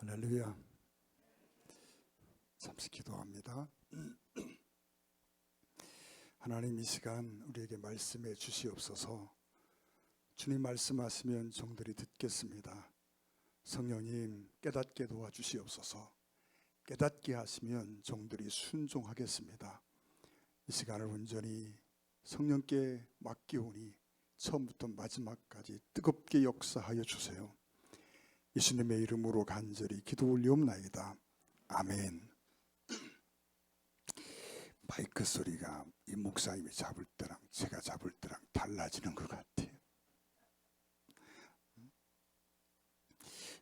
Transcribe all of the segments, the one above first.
할렐루야. 잠시 기도합니다. 하나님, 이 시간 우리에게 말씀해 주시옵소서. 주님 말씀하시면 종들이 듣겠습니다. 성령님, 깨닫게 도와주시옵소서. 깨닫게 하시면 종들이 순종하겠습니다. 이 시간을 온전히 성령께 맡기오니 처음부터 마지막까지 뜨겁게 역사하여 주세요. 예수님의 이름으로 간절히 기도 올리옵나이다. 아멘. 마이크 소리가 이 목사님이 잡을 때랑 제가 잡을 때랑 달라지는 것 같아요.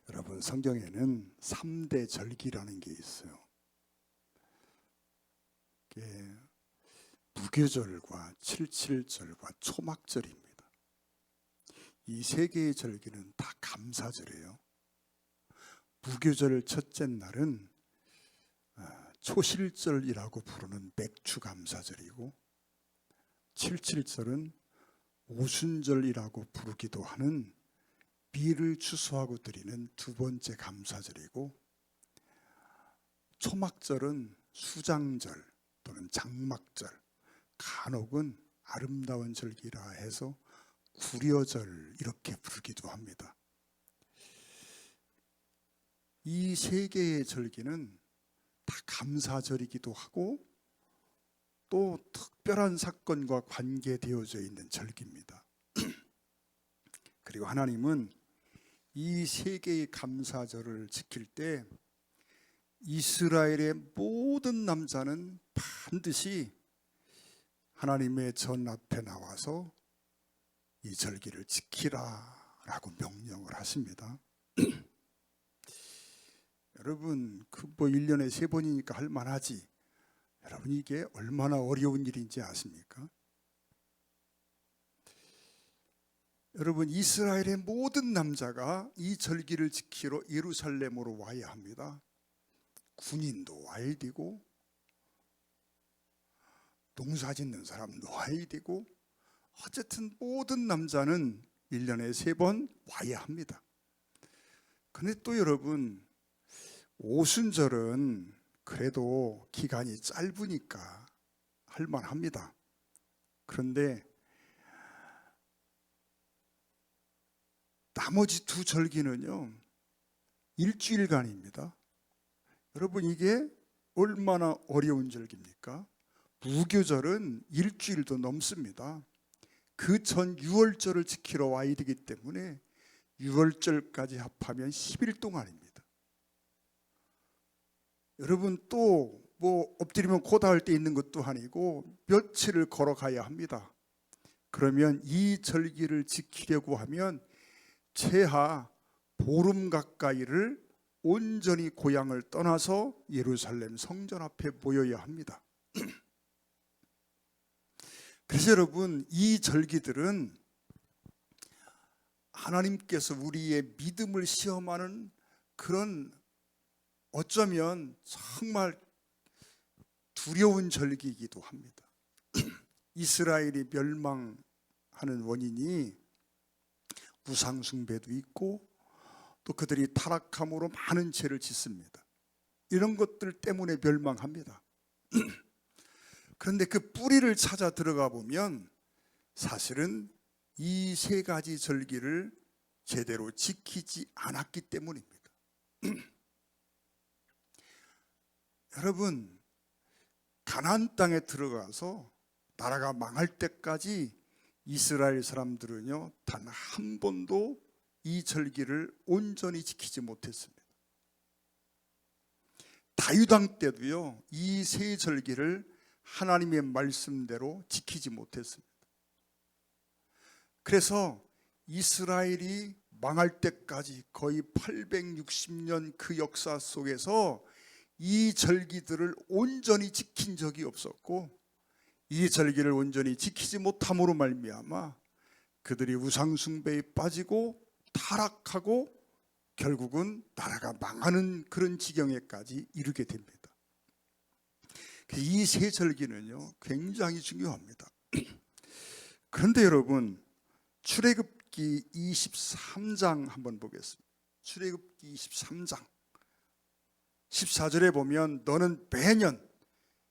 여러분, 성경에는 3대 절기라는 게 있어요. 그게 무교절과 칠칠절과 초막절입니다. 이 세 개의 절기는 다 감사절이에요. 무교절 첫째 날은 초실절이라고 부르는 맥주감사절이고, 칠칠절은 오순절이라고 부르기도 하는 밀을 추수하고 드리는 두 번째 감사절이고, 초막절은 수장절 또는 장막절, 간혹은 아름다운 절기라 해서 구려절 이렇게 부르기도 합니다. 이 세 개의 절기는 다 감사절이기도 하고 또 특별한 사건과 관계되어져 있는 절기입니다. 그리고 하나님은 이 세 개의 감사절을 지킬 때 이스라엘의 모든 남자는 반드시 하나님의 전 앞에 나와서 이 절기를 지키라라고 명령을 하십니다. 여러분, 뭐 1년에 3번이니까 할 만하지. 여러분, 이게 얼마나 어려운 일인지 아십니까? 여러분, 이스라엘의 모든 남자가 이 절기를 지키러 예루살렘으로 와야 합니다. 군인도 와야 되고, 농사 짓는 사람도 와야 되고, 어쨌든 모든 남자는 1년에 3번 와야 합니다. 그런데 또 여러분, 오순절은 그래도 기간이 짧으니까 할만합니다. 그런데 나머지 두 절기는요, 일주일간입니다. 여러분, 이게 얼마나 어려운 절기입니까? 무교절은 일주일도 넘습니다. 그 전 유월절을 지키러 와야 되기 때문에 유월절까지 합하면 10일 동안입니다. 여러분, 또 뭐 엎드리면 고다할 때 있는 것도 아니고 며칠을 걸어가야 합니다. 그러면 이 절기를 지키려고 하면 최하 보름 가까이를 온전히 고향을 떠나서 예루살렘 성전 앞에 모여야 합니다. 그래서 여러분, 이 절기들은 하나님께서 우리의 믿음을 시험하는 그런, 어쩌면 정말 두려운 절기이기도 합니다. 이스라엘이 멸망하는 원인이 우상 숭배도 있고, 또 그들이 타락함으로 많은 죄를 짓습니다. 이런 것들 때문에 멸망합니다. 그런데 그 뿌리를 찾아 들어가 보면 사실은 이 세 가지 절기를 제대로 지키지 않았기 때문입니다. 여러분, 가나안 땅에 들어가서 나라가 망할 때까지 이스라엘 사람들은요, 단 한 번도 이 절기를 온전히 지키지 못했습니다. 다윗 왕 때도요, 이 세 절기를 하나님의 말씀대로 지키지 못했습니다. 그래서 이스라엘이 망할 때까지 거의 860년 그 역사 속에서 이 절기들을 온전히 지킨 적이 없었고, 이 절기를 온전히 지키지 못함으로 말미암아 그들이 우상 숭배에 빠지고 타락하고 결국은 나라가 망하는 그런 지경에까지 이르게 됩니다. 이 세 절기는요, 굉장히 중요합니다. 그런데 여러분, 출애굽기 23장 한번 보겠습니다. 출애굽기 23장 14절에 보면 너는 매년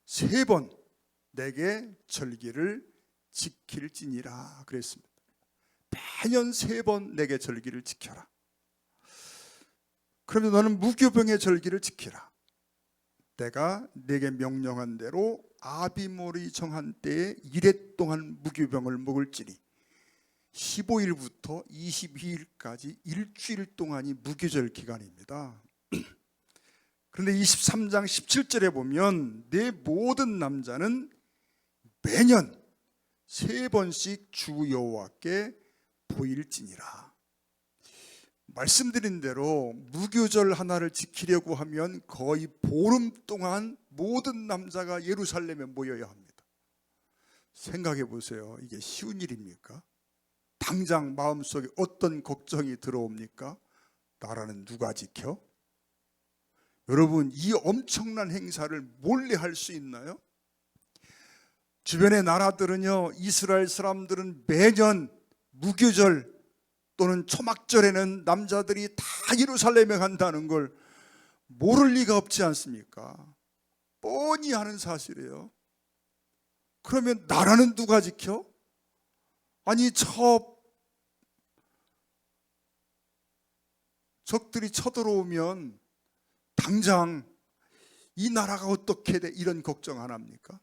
3번 내게 절기를 지킬지니라 그랬습니다. 매년 3번 내게 절기를 지켜라. 그러면 너는 무교병의 절기를 지키라. 내가 내게 명령한 대로 아비몰이 정한 때에 1회 동안 무교병을 먹을지니 15일부터 22일까지 일주일 동안이 무교절 기간입니다. 그런데 23장 17절에 보면 내 모든 남자는 매년 3번씩 주 여호와께 보일지니라. 말씀드린 대로 무교절 하나를 지키려고 하면 거의 보름 동안 모든 남자가 예루살렘에 모여야 합니다. 생각해 보세요. 이게 쉬운 일입니까? 당장 마음속에 어떤 걱정이 들어옵니까? 나라는 누가 지켜? 여러분, 이 엄청난 행사를 몰래 할 수 있나요? 주변의 나라들은요, 이스라엘 사람들은 매년 무교절 또는 초막절에는 남자들이 다 예루살렘에 간다는 걸 모를 리가 없지 않습니까? 뻔히 아는 사실이에요. 그러면 나라는 누가 지켜? 아니, 적들이 쳐들어오면 당장 이 나라가 어떻게 돼? 이런 걱정 안 합니까?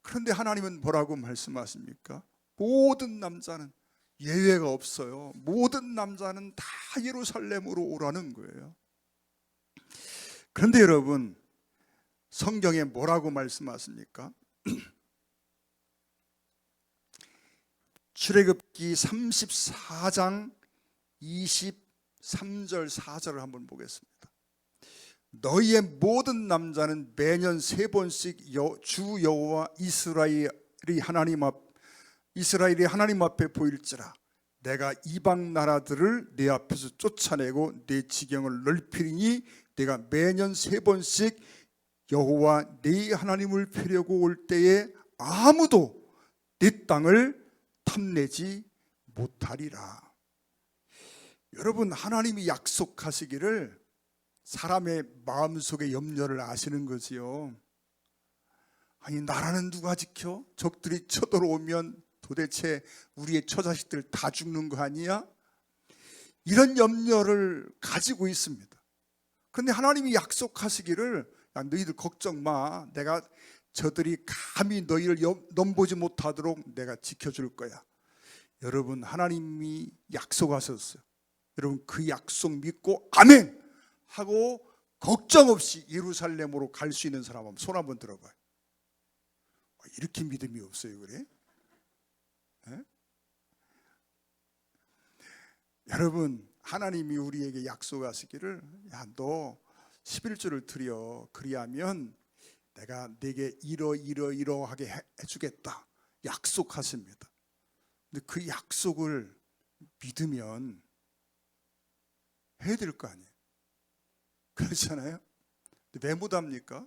그런데 하나님은 뭐라고 말씀하십니까? 모든 남자는 예외가 없어요. 모든 남자는 다 예루살렘으로 오라는 거예요. 그런데 여러분, 성경에 뭐라고 말씀하십니까? 출애굽기 34장 23절 4절을 한번 보겠습니다. 너희의 모든 남자는 매년 3번씩 주 여호와 이스라엘이 하나님 앞에 보일지라. 내가 이방 나라들을 내 앞에서 쫓아내고 내 지경을 넓히리니 내가 매년 3번씩 여호와 네 하나님을 뵈려고 올 때에 아무도 네 땅을 탐내지 못하리라. 여러분, 하나님이 약속하시기를 사람의 마음속의 염려를 아시는 거지요. 아니, 나라는 누가 지켜? 적들이 쳐들어오면 도대체 우리의 처자식들 다 죽는 거 아니야? 이런 염려를 가지고 있습니다. 그런데 하나님이 약속하시기를 야, 너희들 걱정 마. 내가 저들이 감히 너희를 넘보지 못하도록 내가 지켜줄 거야. 여러분, 하나님이 약속하셨어요. 여러분, 그 약속 믿고 아멘 하고 걱정 없이 예루살렘으로 갈 수 있는 사람 한번 손 한번 들어봐요. 이렇게 믿음이 없어요, 그래? 네? 여러분, 하나님이 우리에게 약속하시기를 야, 너 11조를 드려. 그리하면 내가 내게 이러하게 해주겠다 약속하십니다. 근데 그 약속을 믿으면 해야 될 거 아니에요. 그렇잖아요. 근데 왜 못합니까?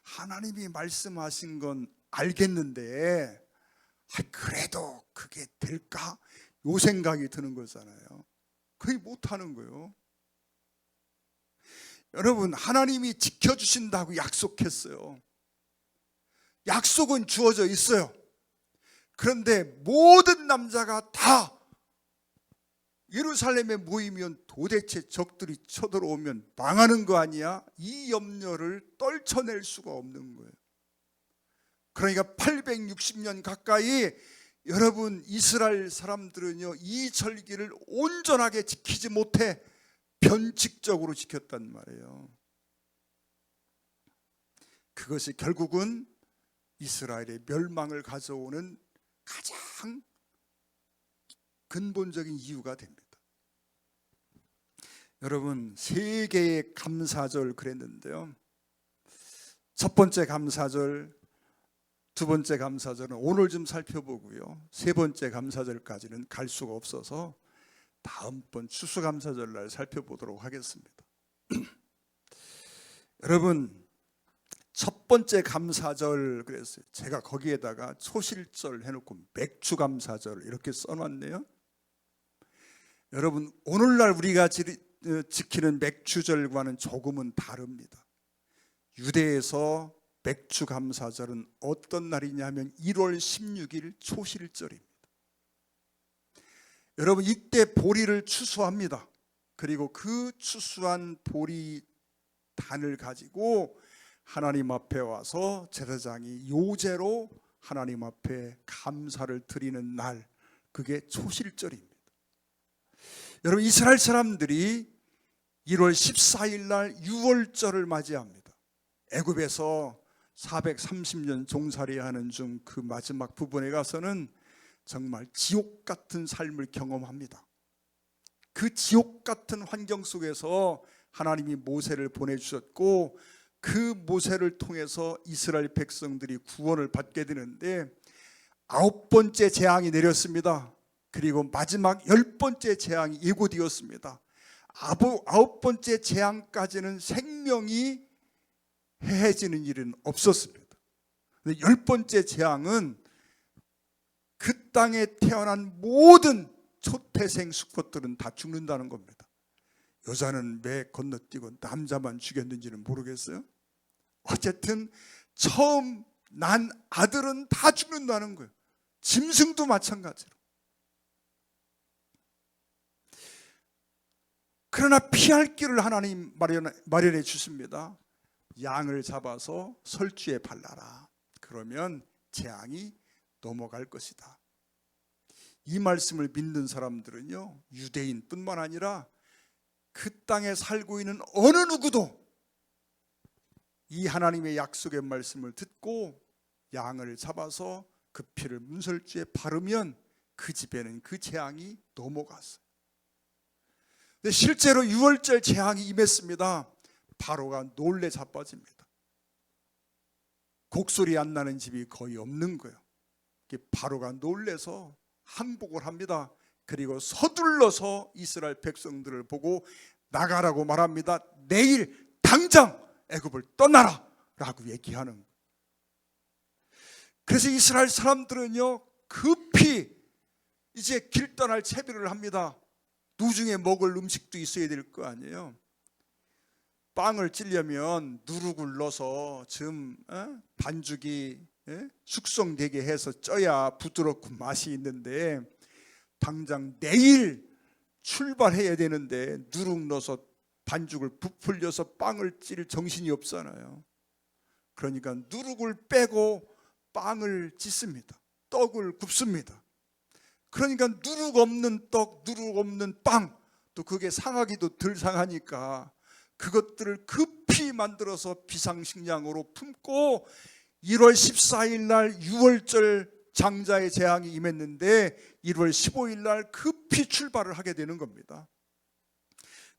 하나님이 말씀하신 건 알겠는데 그래도 그게 될까? 요 생각이 드는 거잖아요. 그게 못하는 거예요. 여러분, 하나님이 지켜주신다고 약속했어요. 약속은 주어져 있어요. 그런데 모든 남자가 다 예루살렘에 모이면 도대체 적들이 쳐들어오면 망하는 거 아니야? 이 염려를 떨쳐낼 수가 없는 거예요. 그러니까 860년 가까이 여러분, 이스라엘 사람들은요, 이 절기를 온전하게 지키지 못해 변칙적으로 지켰단 말이에요. 그것이 결국은 이스라엘의 멸망을 가져오는 가장 근본적인 이유가 됩니다. 여러분, 3개의 감사절 그랬는데요, 첫 번째 감사절, 두 번째 감사절은 오늘 좀 살펴보고요, 세 번째 감사절까지는 갈 수가 없어서 다음번 추수감사절날 살펴보도록 하겠습니다. 여러분, 첫 번째 감사절 그랬어요. 제가 거기에다가 초실절 해놓고 맥주감사절 이렇게 써놨네요. 여러분, 오늘날 우리가 지키는 맥주절과는 조금은 다릅니다. 유대에서 맥주 감사절은 어떤 날이냐 하면 1월 16일 초실절입니다. 여러분, 이때 보리를 추수합니다. 그리고 그 추수한 보리단을 가지고 하나님 앞에 와서 제사장이 요제로 하나님 앞에 감사를 드리는 날, 그게 초실절입니다. 여러분, 이스라엘 사람들이 1월 14일 날 유월절을 맞이합니다. 애굽에서 430년 종살이하는 중 그 마지막 부분에 가서는 정말 지옥 같은 삶을 경험합니다. 그 지옥 같은 환경 속에서 하나님이 모세를 보내주셨고, 그 모세를 통해서 이스라엘 백성들이 구원을 받게 되는데, 9번째 재앙이 내렸습니다. 그리고 마지막 10번째 재앙이 예고되었습니다. 9번째 재앙까지는 생명이 해해지는 일은 없었습니다. 근데 10번째 재앙은 그 땅에 태어난 모든 초태생 수컷들은 다 죽는다는 겁니다. 여자는 왜 건너뛰고 남자만 죽였는지는 모르겠어요. 어쨌든 처음 난 아들은 다 죽는다는 거예요. 짐승도 마찬가지로. 그러나 피할 길을 하나님 마련해 주십니다. 양을 잡아서 설주에 발라라. 그러면 재앙이 넘어갈 것이다. 이 말씀을 믿는 사람들은요, 유대인뿐만 아니라 그 땅에 살고 있는 어느 누구도 이 하나님의 약속의 말씀을 듣고 양을 잡아서 그 피를 문설주에 바르면 그 집에는 그 재앙이 넘어갔어요. 근데 실제로 유월절 재앙이 임했습니다. 바로가 놀래 자빠집니다. 곡소리 안 나는 집이 거의 없는 거예요. 바로가 놀래서 항복을 합니다. 그리고 서둘러서 이스라엘 백성들을 보고 나가라고 말합니다. 내일 당장 애굽을 떠나라 라고 얘기하는 거예요. 그래서 이스라엘 사람들은요, 급히 이제 길 떠날 채비를 합니다. 누중에 먹을 음식도 있어야 될 거 아니에요. 빵을 찌려면 누룩을 넣어서 좀 반죽이 숙성되게 해서 쪄야 부드럽고 맛이 있는데, 당장 내일 출발해야 되는데 누룩 넣어서 반죽을 부풀려서 빵을 찔 정신이 없잖아요. 그러니까 누룩을 빼고 빵을 찢습니다. 떡을 굽습니다. 그러니까 누룩 없는 떡, 누룩 없는 빵, 또 그게 상하기도 덜 상하니까 그것들을 급히 만들어서 비상식량으로 품고 1월 14일 날 유월절 장자의 재앙이 임했는데 1월 15일 날 급히 출발을 하게 되는 겁니다.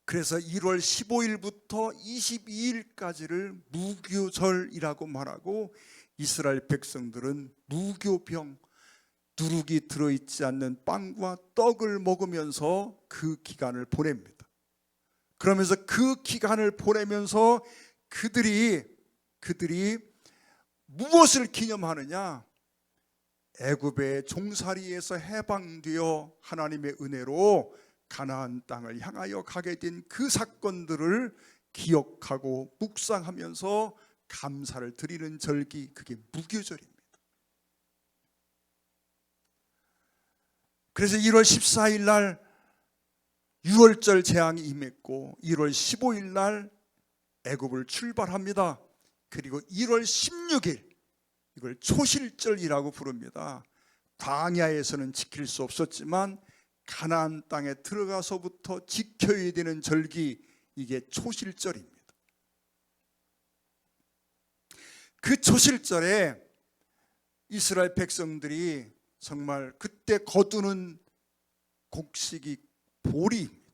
그래서 1월 15일부터 22일까지를 무교절이라고 말하고, 이스라엘 백성들은 무교병, 누룩이 들어있지 않는 빵과 떡을 먹으면서 그 기간을 보냅니다. 그러면서 그 기간을 보내면서 그들이 무엇을 기념하느냐? 애굽의 종살이에서 해방되어 하나님의 은혜로 가나안 땅을 향하여 가게 된 그 사건들을 기억하고 묵상하면서 감사를 드리는 절기, 그게 무교절입니다. 그래서 1월 14일 날 유월절 재앙이 임했고 1월 15일 날 애굽을 출발합니다. 그리고 1월 16일, 이걸 초실절이라고 부릅니다. 광야에서는 지킬 수 없었지만 가나안 땅에 들어가서부터 지켜야 되는 절기, 이게 초실절입니다. 그 초실절에 이스라엘 백성들이 정말 그때 거두는 곡식이 보리입니다.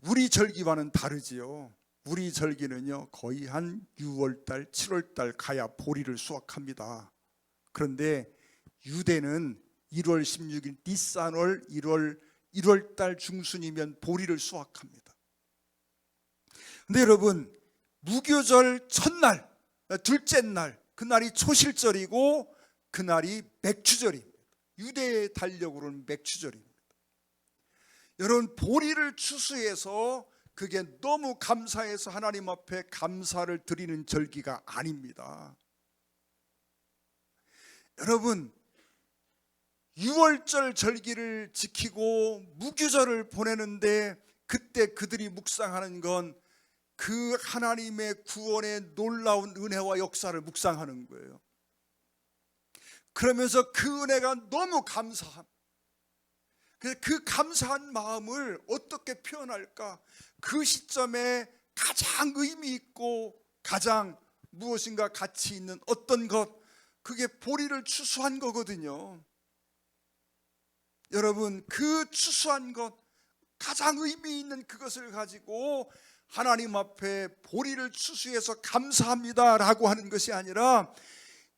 우리 절기와는 다르지요. 우리 절기는요, 거의 한 6월달, 7월달 가야 보리를 수확합니다. 그런데 유대는 1월 16일 니산월 1월달 중순이면 보리를 수확합니다. 근데 여러분, 무교절 첫날, 둘째 날, 그날이 초실절이고 그날이 맥주절입니다. 유대의 달력으로는 맥주절입니다. 여러분, 보리를 추수해서 그게 너무 감사해서 하나님 앞에 감사를 드리는 절기가 아닙니다. 여러분, 유월절 절기를 지키고 무교절을 보내는데 그때 그들이 묵상하는 건 그 하나님의 구원의 놀라운 은혜와 역사를 묵상하는 거예요. 그러면서 그 은혜가 너무 감사함. 그 감사한 마음을 어떻게 표현할까? 그 시점에 가장 의미 있고 가장 무엇인가 가치 있는 어떤 것, 그게 보리를 추수한 거거든요. 여러분, 그 추수한 것, 가장 의미 있는 그것을 가지고 하나님 앞에 보리를 추수해서 감사합니다 라고 하는 것이 아니라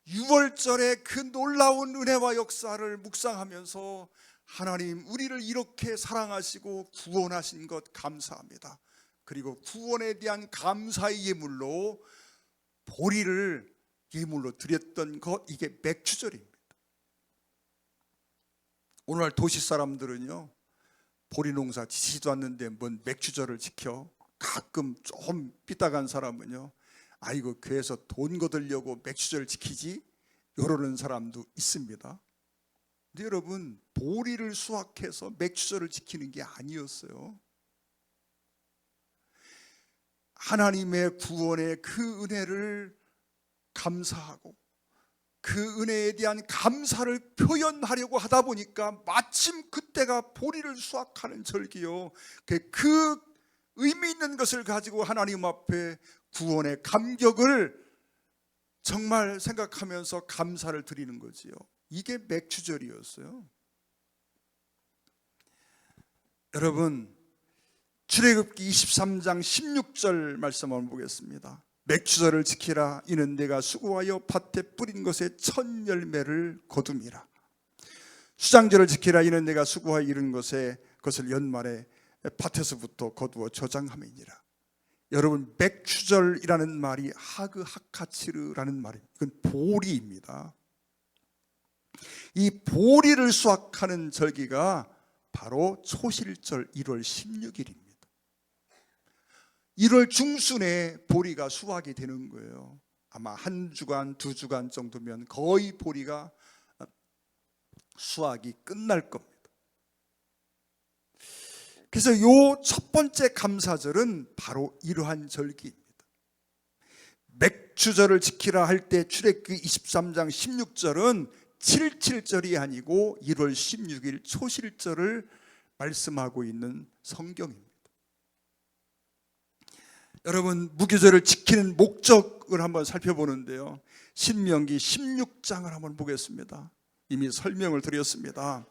유월절의 그 놀라운 은혜와 역사를 묵상하면서 하나님, 우리를 이렇게 사랑하시고 구원하신 것 감사합니다. 그리고 구원에 대한 감사의 예물로 보리를 예물로 드렸던 것, 이게 맥추절입니다. 오늘날 도시 사람들은요, 보리 농사 지지도 않는데 뭔 맥추절을 지켜? 가끔 좀 삐딱한 사람은요, 아이고 교회에서 돈 거들려고 맥추절 지키지? 이러는 사람도 있습니다. 근데 여러분, 보리를 수확해서 맥추절을 지키는 게 아니었어요. 하나님의 구원의 그 은혜를 감사하고 그 은혜에 대한 감사를 표현하려고 하다 보니까 마침 그때가 보리를 수확하는 절기요. 그 의미 있는 것을 가지고 하나님 앞에 구원의 감격을 정말 생각하면서 감사를 드리는 거지요. 이게 맥추절이었어요. 여러분, 출애굽기 23장 16절 말씀 한번 보겠습니다. 맥추절을 지키라. 이는 내가 수고하여 밭에 뿌린 것에 첫 열매를 거둠이라. 수장절을 지키라. 이는 내가 수고하여 이룬 것에 그것을 연말에 밭에서부터 거두어 저장함이니라. 여러분, 맥추절이라는 말이 하그 하카치르라는 말입니다. 이건 보리입니다. 이 보리를 수확하는 절기가 바로 초실절 1월 16일입니다. 1월 중순에 보리가 수확이 되는 거예요. 아마 한 주간, 두 주간 정도면 거의 보리가 수확이 끝날 겁니다. 그래서 요 첫 번째 감사절은 바로 이러한 절기입니다. 맥추절을 지키라 할 때 출애굽기 23장 16절은 77절이 아니고 1월 16일 초실절을 말씀하고 있는 성경입니다. 여러분, 무교절을 지키는 목적을 한번 살펴보는데요, 신명기 16장을 한번 보겠습니다. 이미 설명을 드렸습니다.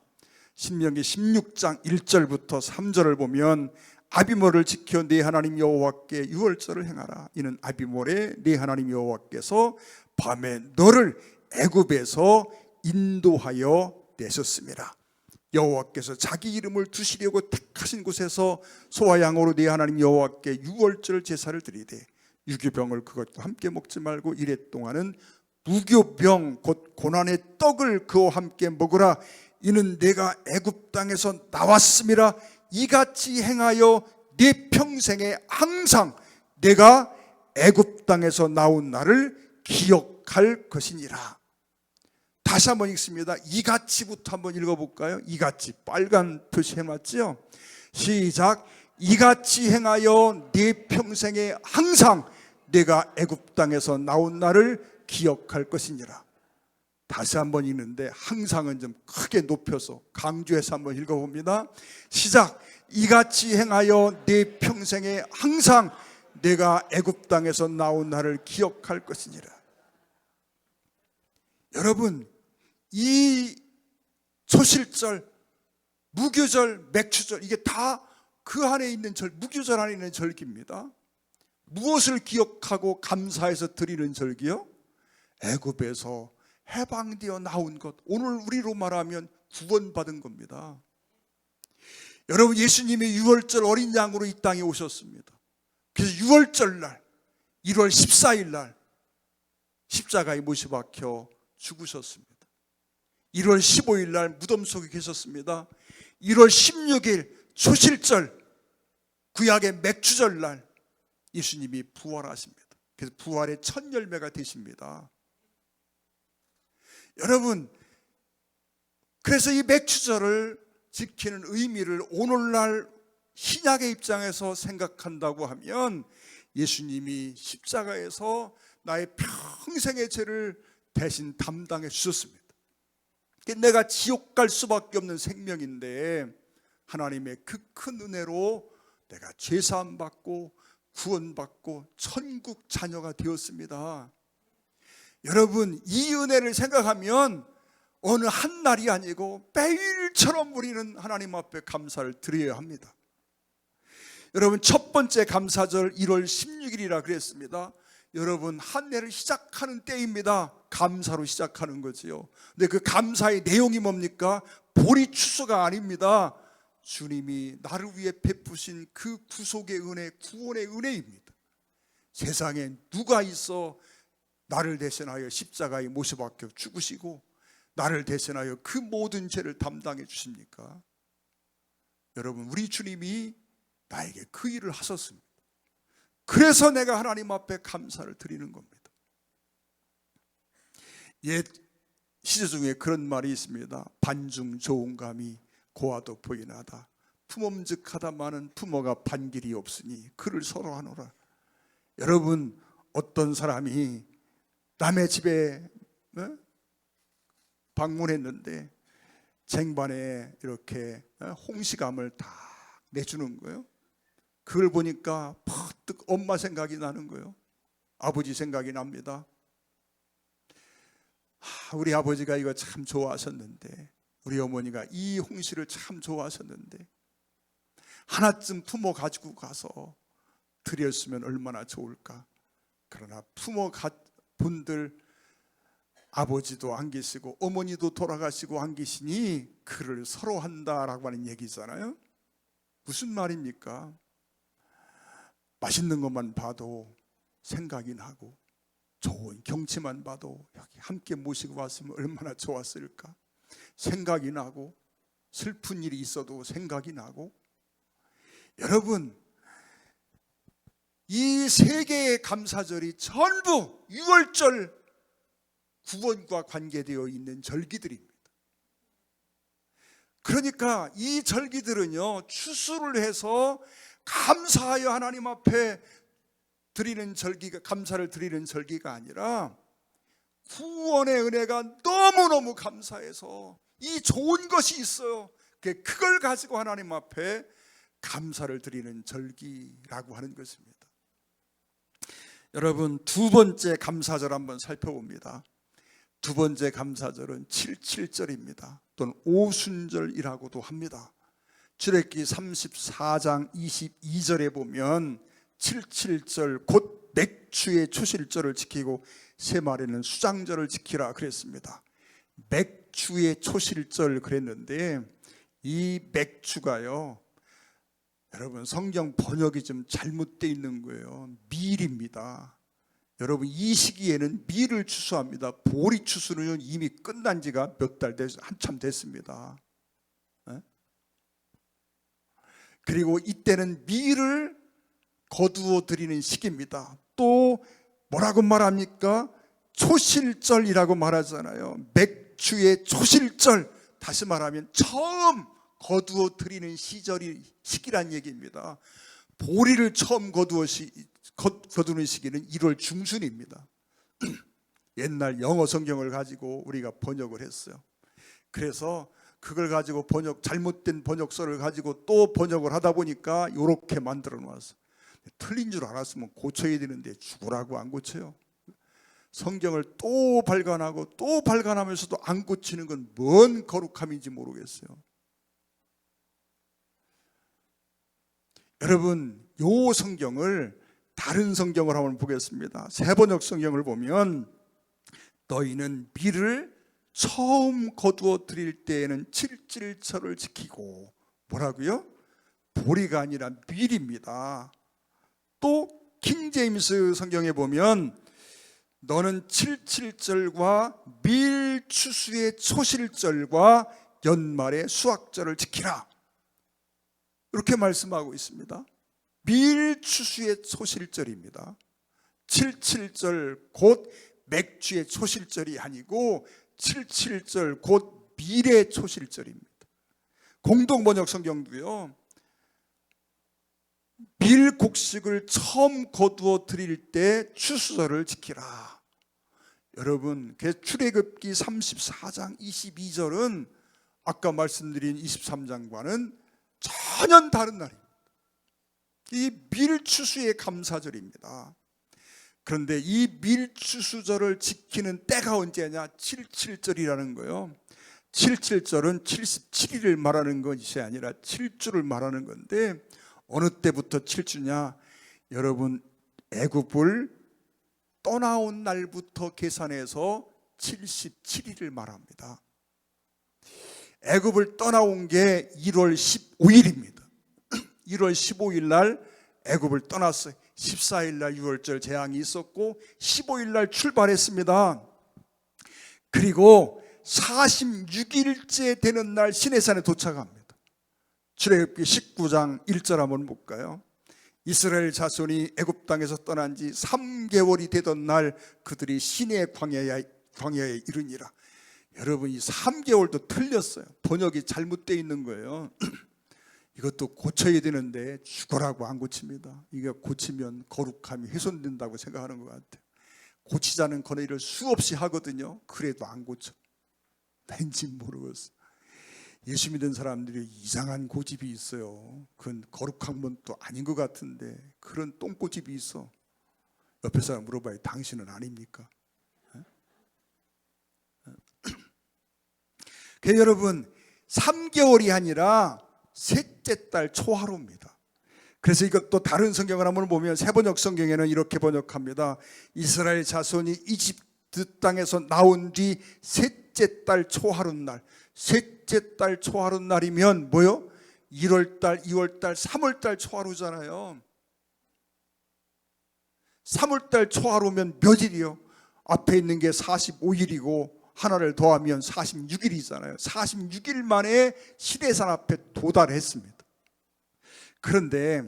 신명기 16장 1절부터 3절을 보면 아비몰을 지켜 네 하나님 여호와께 유월절을 행하라. 이는 아비몰에 네 하나님 여호와께서 밤에 너를 애굽에서 인도하여 내셨습니다. 여호와께서 자기 이름을 두시려고 택하신 곳에서 소와 양으로 네 하나님 여호와께 유월절 제사를 드리되 유교병을 그것과 함께 먹지 말고 이래 동안은 무교병 곧 고난의 떡을 그와 함께 먹으라. 이는 내가 애굽 땅에서 나왔음이라. 이같이 행하여 네 평생에 항상 내가 애굽 땅에서 나온 나를 기억할 것이니라. 다시 한번 읽습니다. 이같이부터 한번 읽어볼까요? 이같이 빨간 표시해놨죠? 시작. 이같이 행하여 네 평생에 항상 내가 애굽 땅에서 나온 나를 기억할 것이니라. 다시 한번 읽는데 항상은 좀 크게 높여서 강조해서 한번 읽어봅니다. 시작. 이같이 행하여 네 평생에 항상 내가 애굽 땅에서 나온 나를 기억할 것이니라. 여러분, 이 초실절, 무교절, 맥추절, 이게 다 그 안에 있는 무교절 안에 있는 절기입니다. 무엇을 기억하고 감사해서 드리는 절기요? 애굽에서 해방되어 나온 것, 오늘 우리로 말하면 구원받은 겁니다. 여러분, 예수님이 유월절 어린 양으로 이 땅에 오셨습니다. 그래서 유월절 날 1월 14일 날 십자가에 못이 박혀 죽으셨습니다. 1월 15일 날 무덤 속에 계셨습니다. 1월 16일 초실절, 구약의 맥주절날 예수님이 부활하십니다. 그래서 부활의 첫 열매가 되십니다. 여러분, 그래서 이 맥주절을 지키는 의미를 오늘날 신약의 입장에서 생각한다고 하면 예수님이 십자가에서 나의 평생의 죄를 대신 담당해 주셨습니다. 내가 지옥 갈 수밖에 없는 생명인데 하나님의 그 큰 은혜로 내가 죄사함 받고 구원받고 천국 자녀가 되었습니다. 여러분, 이 은혜를 생각하면 어느 한 날이 아니고 매일처럼 우리는 하나님 앞에 감사를 드려야 합니다. 여러분, 첫 번째 감사절 1월 16일이라 그랬습니다. 여러분, 한 해를 시작하는 때입니다. 감사로 시작하는 거지요. 근데 그 감사의 내용이 뭡니까? 보리 추수가 아닙니다. 주님이 나를 위해 베푸신 그 구속의 은혜, 구원의 은혜입니다. 세상에 누가 있어 나를 대신하여 십자가에 못 박혀 죽으시고 나를 대신하여 그 모든 죄를 담당해 주십니까? 여러분, 우리 주님이 나에게 그 일을 하셨습니다. 그래서 내가 하나님 앞에 감사를 드리는 겁니다. 옛 시제 중에 그런 말이 있습니다. 반중 좋은 감이 고와도 보이나다. 품엄직하다마는 부모가 반길이 없으니 그를 서로 하노라. 여러분, 어떤 사람이 남의 집에 방문했는데 쟁반에 이렇게 홍시감을 다 내주는 거예요. 그걸 보니까 퍼뜩 엄마 생각이 나는 거예요. 아버지 생각이 납니다. 우리 아버지가 이거 참 좋아하셨는데, 우리 어머니가 이 홍시를 참 좋아하셨는데 하나쯤 품어 가지고 가서 드렸으면 얼마나 좋을까. 그러나 품어 분들 아버지도 안 계시고 어머니도 돌아가시고 안 계시니 그를 서로 한다라고 하는 얘기잖아요. 무슨 말입니까? 맛있는 것만 봐도 생각이 나고 좋은 경치만 봐도 여기 함께 모시고 왔으면 얼마나 좋았을까 생각이 나고, 슬픈 일이 있어도 생각이 나고. 여러분, 이 세 개의 감사절이 전부 6월절 구원과 관계되어 있는 절기들입니다. 그러니까 이 절기들은요, 추수를 해서 감사하여 하나님 앞에 드리는 절기가, 감사를 드리는 절기가 아니라 구원의 은혜가 너무너무 감사해서 이 좋은 것이 있어요. 그걸 가지고 하나님 앞에 감사를 드리는 절기라고 하는 것입니다. 여러분, 두 번째 감사절 한번 살펴봅니다. 두 번째 감사절은 77절입니다. 또는 오순절이라고도 합니다. 출애굽기 34장 22절에 보면 77절 곧 맥추의 초실절을 지키고 세 마리는 수장절을 지키라 그랬습니다. 맥추의 초실절 그랬는데 이 맥추가요, 여러분 성경 번역이 좀 잘못되어 있는 거예요. 밀입니다. 여러분, 이 시기에는 밀을 추수합니다. 보리 추수는 이미 끝난 지가 몇 달 한참 됐습니다. 그리고 이때는 밀을 거두어 드리는 시기입니다. 또 뭐라고 말합니까? 초실절이라고 말하잖아요. 맥추의 초실절, 다시 말하면 처음 거두어 드리는 시기란 얘기입니다. 보리를 처음 거두는 시기는 1월 중순입니다. 옛날 영어 성경을 가지고 우리가 번역을 했어요. 그래서 그걸 가지고 잘못된 번역서를 가지고 또 번역을 하다 보니까 이렇게 만들어 놨어. 틀린 줄 알았으면 고쳐야 되는데 죽으라고 안 고쳐요. 성경을 또 발간하고 또 발간하면서도 안 고치는 건 뭔 거룩함인지 모르겠어요. 여러분, 요 성경을 다른 성경을 한번 보겠습니다. 새번역 성경을 보면 너희는 밀을 처음 거두어 드릴 때에는 77절을 지키고, 뭐라고요? 보리가 아니라 밀입니다. 또 킹제임스 성경에 보면 너는 77절과 밀 추수의 초실절과 연말의 수확절을 지키라 이렇게 말씀하고 있습니다. 밀추수의 초실절입니다. 77절 곧 맥주의 초실절이 아니고 77절 곧 밀의 초실절입니다. 공동번역 성경도요, 밀 곡식을 처음 거두어 드릴 때 추수절을 지키라. 여러분, 출애굽기 34장 22절은 아까 말씀드린 23장과는 전혀 다른 날입니다. 이 밀추수의 감사절입니다. 그런데 이 밀추수절을 지키는 때가 언제냐? 77절이라는 거예요. 77절은 77일을 말하는 것이 아니라 7주를 말하는 건데, 어느 때부터 7주냐? 여러분, 애굽을 떠나온 날부터 계산해서 77일을 말합니다. 애굽을 떠나온 게 1월 15일입니다. 1월 15일 날 애굽을 떠났어요. 14일 날 6월절 재앙이 있었고 15일 날 출발했습니다. 그리고 46일째 되는 날 시내산에 도착합니다. 출애굽기 19장 1절 한번 볼까요? 이스라엘 자손이 애굽 땅에서 떠난 지 3개월이 되던 날 그들이 시내 광야에 이르니라. 여러분, 이 3개월도 틀렸어요. 번역이 잘못되어 있는 거예요. 이것도 고쳐야 되는데 죽어라고 안 고칩니다. 이게 고치면 거룩함이 훼손된다고 생각하는 것 같아요. 고치자는 권해를 수없이 하거든요. 그래도 안 고쳐. 왠지 모르겠어. 예수 믿는 사람들이 이상한 고집이 있어요. 그건 거룩한 건 또 아닌 것 같은데 그런 똥고집이 있어. 옆에 사람 물어봐요. 당신은 아닙니까? 여러분, 3개월이 아니라 셋째 달 초하루입니다. 그래서 이것도 다른 성경을 한번 보면 세번역 성경에는 이렇게 번역합니다. 이스라엘 자손이 이집트 땅에서 나온 뒤 셋째 달 초하루 날. 셋째 달 초하루 날이면 뭐요? 1월 달, 2월 달, 3월 달 초하루잖아요. 3월 달 초하루면 몇 일이요? 앞에 있는 게 45일이고 하나를 더하면 46일이잖아요. 46일 만에 시내산 앞에 도달했습니다. 그런데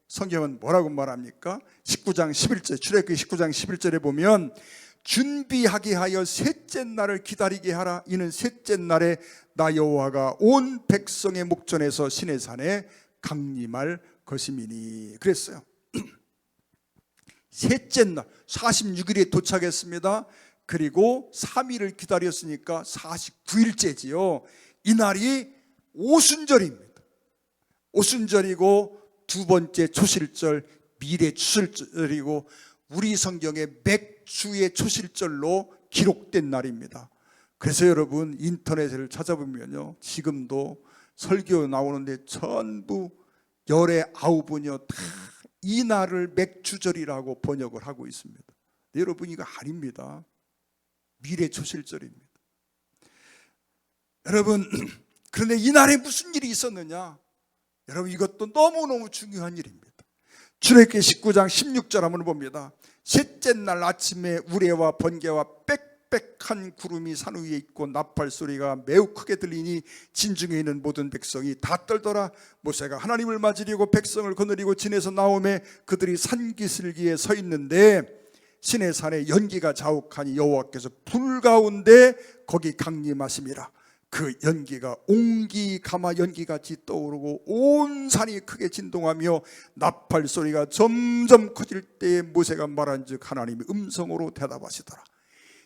성경은 뭐라고 말합니까? 19장 11절, 출애굽기 19장 11절에 보면 준비하게 하여 셋째 날을 기다리게 하라. 이는 셋째 날에 나 여호와가 온 백성의 목전에서 시내산에 강림할 것임이니 그랬어요. 셋째 날 46일에 도착했습니다. 그리고 3일을 기다렸으니까 49일째지요. 이날이 오순절입니다. 오순절이고 두 번째 초실절 밀의 추실절이고 우리 성경에 맥주의 초실절로 기록된 날입니다. 그래서 여러분 인터넷을 찾아보면요, 지금도 설교 나오는데 전부 열의 9분이요 다 이 날을 맥주절이라고 번역을 하고 있습니다. 여러분, 이거 아닙니다. 밀의 초실절입니다. 여러분, 그런데 이날에 무슨 일이 있었느냐? 여러분, 이것도 너무너무 중요한 일입니다. 출애굽기 19장 16절 한번 봅니다. 셋째 날 아침에 우레와 번개와 빽빽한 구름이 산 위에 있고 나팔 소리가 매우 크게 들리니 진중에 있는 모든 백성이 다 떨더라. 모세가 하나님을 맞으려고 백성을 거느리고 진에서 나오매 그들이 산기슭기에 서 있는데 시내산에 연기가 자욱하니 여호와께서 불 가운데 거기 강림하심이라. 그 연기가 옹기가마 연기같이 떠오르고 온 산이 크게 진동하며 나팔 소리가 점점 커질 때에 모세가 말한즉 하나님이 음성으로 대답하시더라.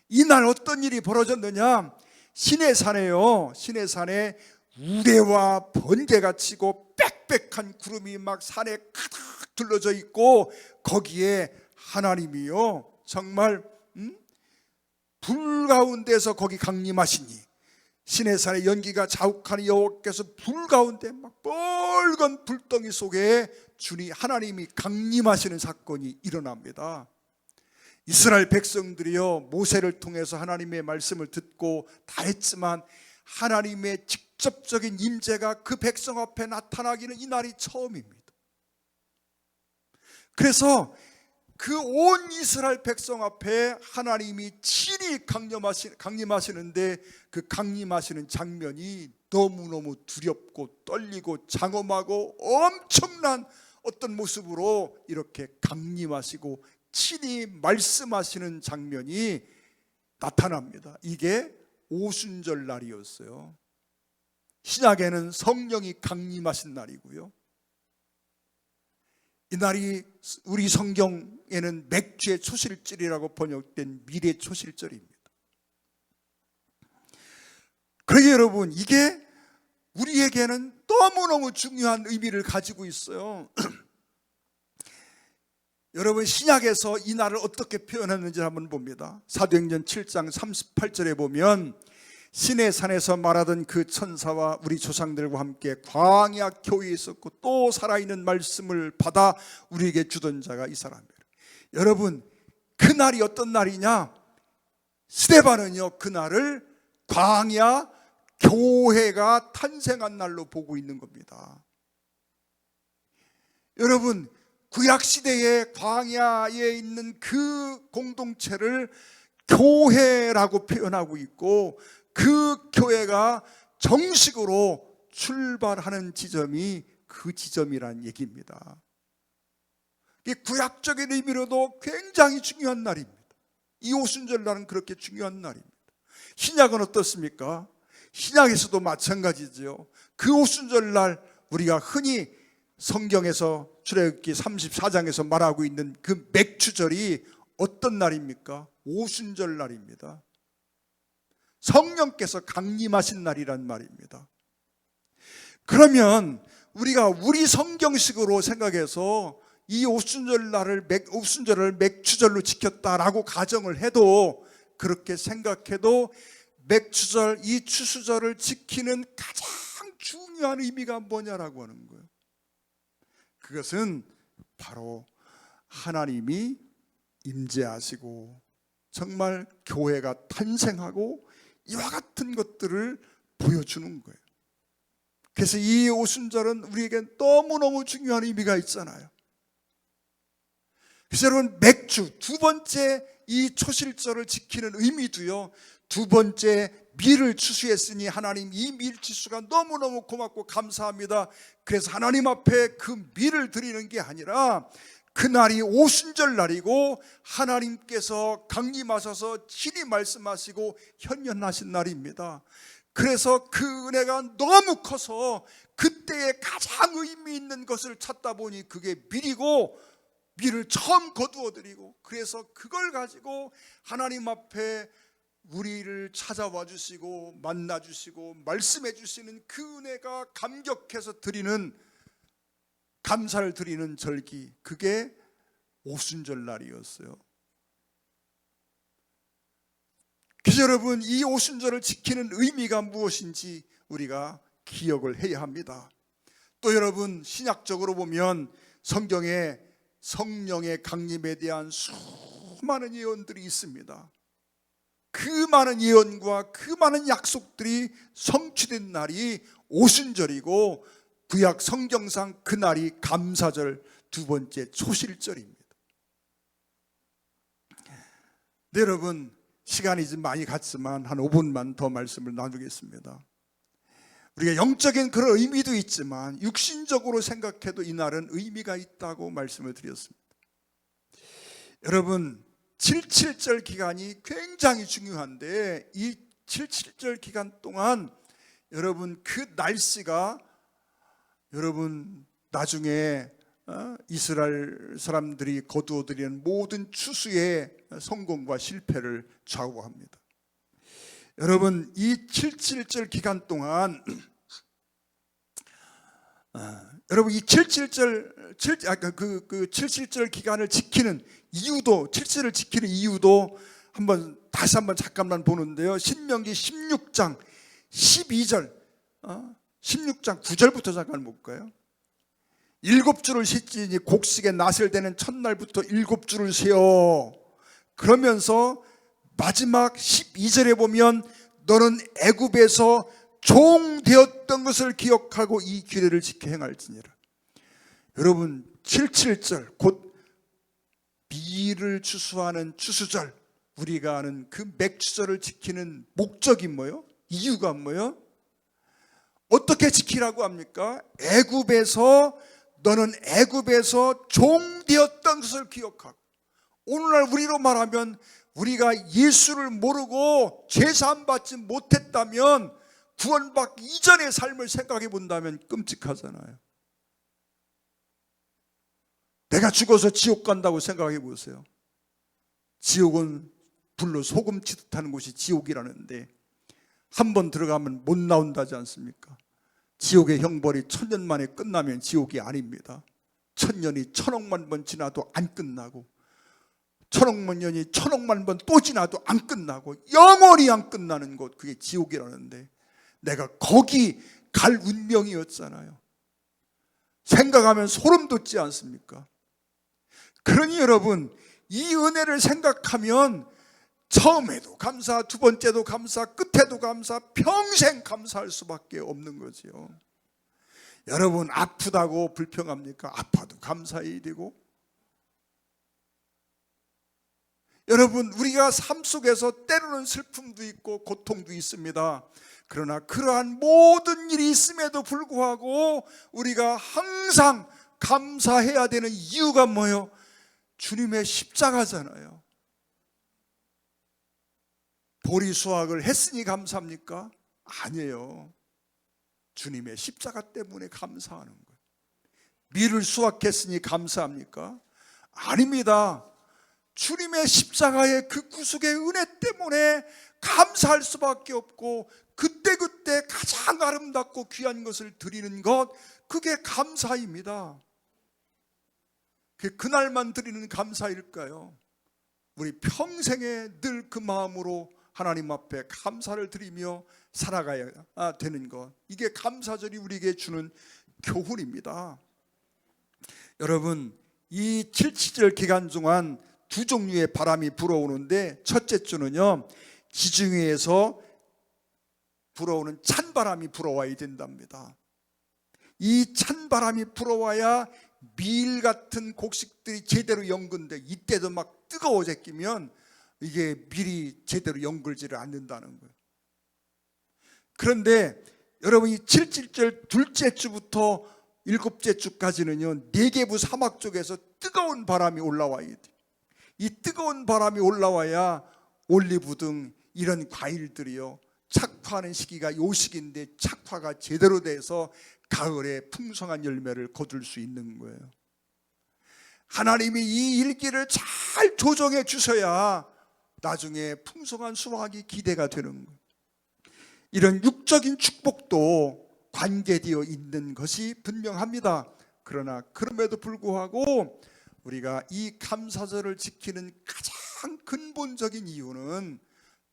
이날 어떤 일이 벌어졌느냐? 시내산에요, 시내산에 우레와 번개가 치고 빽빽한 구름이 막 산에 가득 둘러져 있고 거기에 하나님이요 정말 불 가운데서 거기 강림하시니 시내산의 연기가 자욱하니 여호와께서 불 가운데 막 빨간 불덩이 속에 주니 하나님이 강림하시는 사건이 일어납니다. 이스라엘 백성들이요 모세를 통해서 하나님의 말씀을 듣고 다 했지만 하나님의 직접적인 임재가 그 백성 앞에 나타나기는 이날이 처음입니다. 그래서 그 온 이스라엘 백성 앞에 하나님이 친히 강림하시는데 그 강림하시는 장면이 너무너무 두렵고 떨리고 장엄하고 엄청난 어떤 모습으로 이렇게 강림하시고 친히 말씀하시는 장면이 나타납니다. 이게 오순절 날이었어요. 신약에는 성령이 강림하신 날이고요. 이 날이 우리 성경에는 맥주의 초실절이라고 번역된 미래 초실절입니다. 그러게 여러분, 이게 우리에게는 너무너무 중요한 의미를 가지고 있어요. 여러분, 신약에서 이 날을 어떻게 표현했는지 한번 봅니다. 사도행전 7장 38절에 보면 시내 산에서 말하던 그 천사와 우리 조상들과 함께 광야 교회에 있었고 또 살아있는 말씀을 받아 우리에게 주던 자가 이 사람이에요. 여러분, 그날이 어떤 날이냐? 스데반은요, 그날을 광야 교회가 탄생한 날로 보고 있는 겁니다. 여러분, 구약시대의 광야에 있는 그 공동체를 교회라고 표현하고 있고 그 교회가 정식으로 출발하는 지점이 그 지점이란 얘기입니다. 이게 구약적인 의미로도 굉장히 중요한 날입니다. 이 오순절 날은 그렇게 중요한 날입니다. 신약은 어떻습니까? 신약에서도 마찬가지죠. 그 오순절 날 우리가 흔히 성경에서 출애굽기 34장에서 말하고 있는 그 맥주절이 어떤 날입니까? 오순절 날입니다. 성령께서 강림하신 날이란 말입니다. 그러면 우리가 우리 성경식으로 생각해서 이 오순절을 맥주절로 지켰다라고 가정을 해도, 그렇게 생각해도 맥주절, 이 추수절을 지키는 가장 중요한 의미가 뭐냐라고 하는 거예요. 그것은 바로 하나님이 임재하시고 정말 교회가 탄생하고 이와 같은 것들을 보여주는 거예요. 그래서 이 오순절은 우리에게 너무너무 중요한 의미가 있잖아요. 그래서 여러분, 맥주 두 번째 이 초실절을 지키는 의미도요, 두 번째 밀을 추수했으니 하나님 이 밀 추수가 너무너무 고맙고 감사합니다. 그래서 하나님 앞에 그 밀을 드리는 게 아니라 그날이 오순절 날이고 하나님께서 강림하셔서 친히 말씀하시고 현현하신 날입니다. 그래서 그 은혜가 너무 커서 그때에 가장 의미 있는 것을 찾다 보니 그게 밀이고, 밀을 처음 거두어 드리고, 그래서 그걸 가지고 하나님 앞에 우리를 찾아와 주시고 만나 주시고 말씀해 주시는 그 은혜가 감격해서 드리는, 감사를 드리는 절기, 그게 오순절 날이었어요. 그래서 여러분, 이 오순절을 지키는 의미가 무엇인지 우리가 기억을 해야 합니다. 또 여러분, 신약적으로 보면 성경에 성령의 강림에 대한 수많은 예언들이 있습니다. 그 많은 예언과 그 많은 약속들이 성취된 날이 오순절이고, 구약 성경상 그날이 감사절, 두 번째 초실절입니다. 네, 여러분, 시간이 좀 많이 갔지만 한 5분만 더 말씀을 나누겠습니다. 우리가 영적인 그런 의미도 있지만 육신적으로 생각해도 이 날은 의미가 있다고 말씀을 드렸습니다. 여러분, 77절 기간이 굉장히 중요한데, 이 77절 기간 동안 여러분 그 날씨가 여러분 나중에 이스라엘 사람들이 거두어들이는 모든 추수의 성공과 실패를 좌우합니다. 여러분, 이 77절 기간 동안 여러분 이 77절 기간을 지키는 이유도, 77을 지키는 이유도 다시 한번 잠깐만 보는데요. 신명기 16장 12절 16장 9절부터 잠깐 볼까요? 7주를 셋지니 곡식에 낫을 대는 첫날부터 7주를 세어. 그러면서 마지막 12절에 보면 너는 애굽에서 종 되었던 것을 기억하고 이 규례를 지켜 행할지니라. 여러분, 77절 곧 미를 추수하는 추수절, 우리가 아는 그 맥추절을 지키는 목적이 뭐요? 이유가 뭐요? 어떻게 지키라고 합니까? 너는 애굽에서 종되었던 것을 기억하고, 오늘날 우리로 말하면 우리가 예수를 모르고 죄사함 받지 못했다면, 구원받기 이전의 삶을 생각해 본다면 끔찍하잖아요. 내가 죽어서 지옥 간다고 생각해 보세요. 지옥은 불로 소금 치듯 하는 곳이 지옥이라는데, 한 번 들어가면 못 나온다지 않습니까? 지옥의 형벌이 1000년 만에 끝나면 지옥이 아닙니다. 1000년이 1000억만 번 지나도 안 끝나고, 1000억만 년이 1000억만 번 또 지나도 안 끝나고, 영원히 안 끝나는 곳, 그게 지옥이라는데, 내가 거기 갈 운명이었잖아요. 생각하면 소름 돋지 않습니까? 그러니 여러분, 이 은혜를 생각하면 처음에도 감사, 두 번째도 감사, 끝에도 감사, 평생 감사할 수밖에 없는 거지요. 여러분, 아프다고 불평합니까? 아파도 감사해야 되고. 여러분, 우리가 삶 속에서 때로는 슬픔도 있고 고통도 있습니다. 그러나 그러한 모든 일이 있음에도 불구하고 우리가 항상 감사해야 되는 이유가 뭐예요? 주님의 십자가잖아요. 보리 수확을 했으니 감사합니까? 아니에요. 주님의 십자가 때문에 감사하는 거예요. 밀을 수확했으니 감사합니까? 아닙니다. 주님의 십자가의 그 구속의 은혜 때문에 감사할 수밖에 없고, 그때그때 가장 아름답고 귀한 것을 드리는 것, 그게 감사입니다. 그날만 드리는 감사일까요? 우리 평생에 늘 그 마음으로 하나님 앞에 감사를 드리며 살아가야 되는 것, 이게 감사절이 우리에게 주는 교훈입니다. 여러분, 이 칠칠절 기간 동안 두 종류의 바람이 불어오는데, 첫째 주는요, 지중해에서 불어오는 찬바람이 불어와야 된답니다. 이 찬바람이 불어와야 밀 같은 곡식들이 제대로 연근돼, 이때도 막 뜨거워져 끼면 이게 밀이 제대로 연글지를 않는다는 거예요. 그런데 여러분, 이 칠칠절 둘째 주부터 일곱째 주까지는요, 네게부 사막 쪽에서 뜨거운 바람이 올라와야 돼요. 이 뜨거운 바람이 올라와야 올리브 등 이런 과일들이요, 착화하는 시기가 요 시기인데 착화가 제대로 돼서 가을에 풍성한 열매를 거둘 수 있는 거예요. 하나님이 이 일기를 잘 조정해 주셔야 나중에 풍성한 수확이 기대가 되는 거예요. 이런 육적인 축복도 관계되어 있는 것이 분명합니다. 그러나 그럼에도 불구하고 우리가 이 감사절을 지키는 가장 근본적인 이유는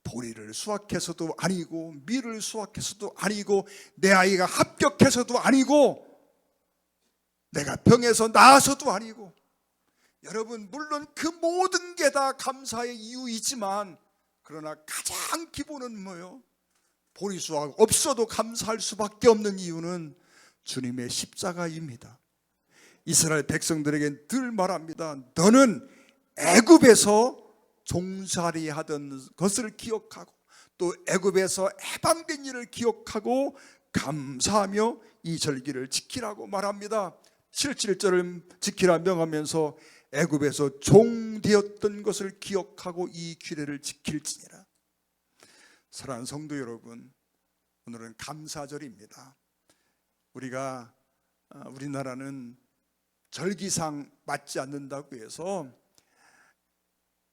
보리를 수확해서도 아니고, 밀을 수확해서도 아니고, 내 아이가 합격해서도 아니고, 내가 병에서 나아서도 아니고, 여러분, 물론 그 모든 게 다 감사의 이유이지만, 그러나 가장 기본은 뭐예요? 보리 수확 없어도 감사할 수밖에 없는 이유는 주님의 십자가입니다. 이스라엘 백성들에게 늘 말합니다. 너는 애굽에서 종살이 하던 것을 기억하고, 또 애굽에서 해방된 일을 기억하고 감사하며 이 절기를 지키라고 말합니다. 7절을 지키라 명하면서 애굽에서 종되었던 것을 기억하고 이 규례를 지킬지니라. 사랑하는 성도 여러분, 오늘은 감사절입니다. 우리나라는 절기상 맞지 않는다고 해서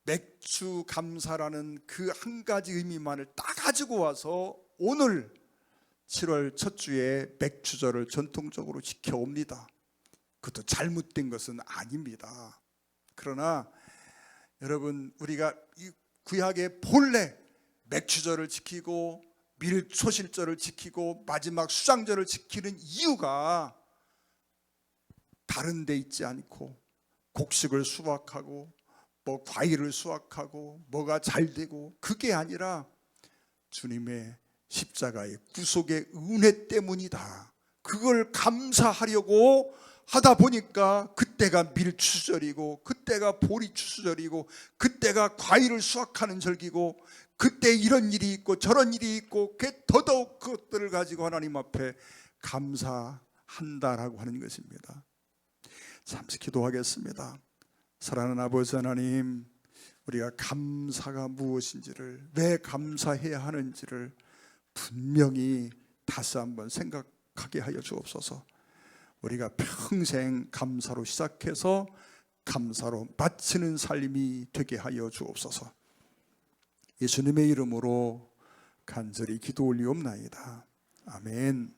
맥주 감사라는 그 한 가지 의미만을 딱 가지고 와서 오늘 7월 첫 주에 맥주절을 전통적으로 지켜옵니다. 그것도 잘못된 것은 아닙니다. 그러나 여러분, 우리가 이 구약의 본래 맥주절을 지키고 밀초실절을 지키고 마지막 수장절을 지키는 이유가 다른 데 있지 않고, 곡식을 수확하고 과일을 수확하고 뭐가 잘 되고, 그게 아니라 주님의 십자가의 구속의 은혜 때문이다. 그걸 감사하려고 하다 보니까 그때가 밀추절이고 그때가 보리추절이고 그때가 과일을 수확하는 절기고 그때 이런 일이 있고 저런 일이 있고 더더욱 그것들을 가지고 하나님 앞에 감사한다라고 하는 것입니다. 잠시 기도하겠습니다. 사랑하는 아버지 하나님, 우리가 감사가 무엇인지를, 왜 감사해야 하는지를 분명히 다시 한번 생각하게 하여 주옵소서. 우리가 평생 감사로 시작해서 감사로 마치는 삶이 되게 하여 주옵소서. 예수님의 이름으로 간절히 기도 올리옵나이다. 아멘.